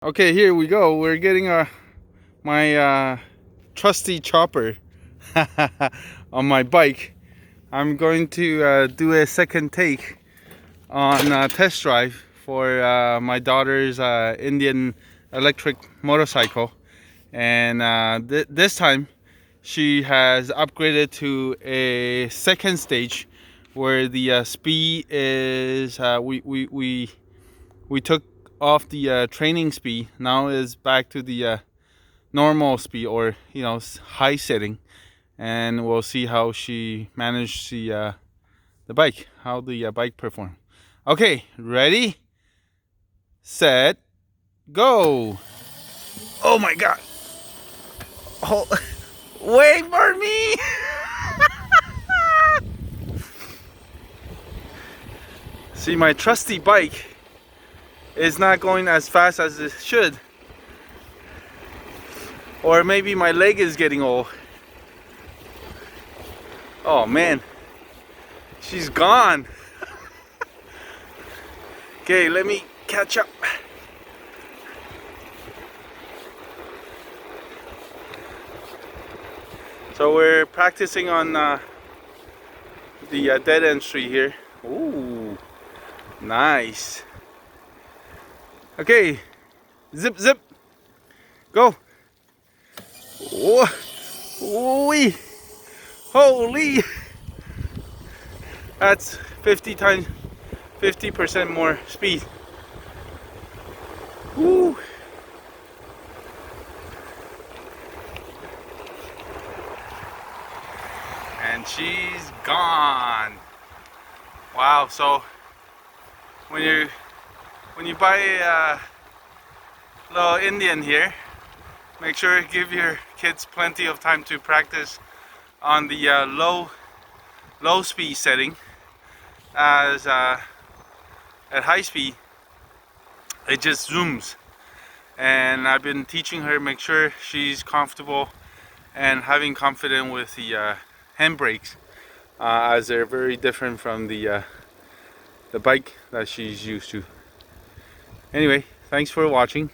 Okay, here we go. We're getting my trusty chopper on my bike. I'm going to do a second take on test drive for my daughter's Indian electric motorcycle, and this time she has upgraded to a second stage where the speed is we took off the training speed. Now is back to the normal speed, or high setting, and we'll see how she managed the bike, how the bike perform. Okay, ready, set, go. Oh my god. Oh, wait for me. See, my trusty bike is not going as fast as it should. Or maybe my leg is getting old. Oh man, she's gone. Okay, let me catch up. So we're practicing on the dead end street here. Ooh, nice. Okay, zip, zip, go. Oh, wee. Holy, that's 50% more speed. Woo. And she's gone. Wow. So when you buy a little Indian here, make sure you give your kids plenty of time to practice on the low speed setting, as at high speed it just zooms. And I've been teaching her, make sure she's comfortable and having confidence with the handbrakes, as they're very different from the bike that she's used to. Anyway, thanks for watching.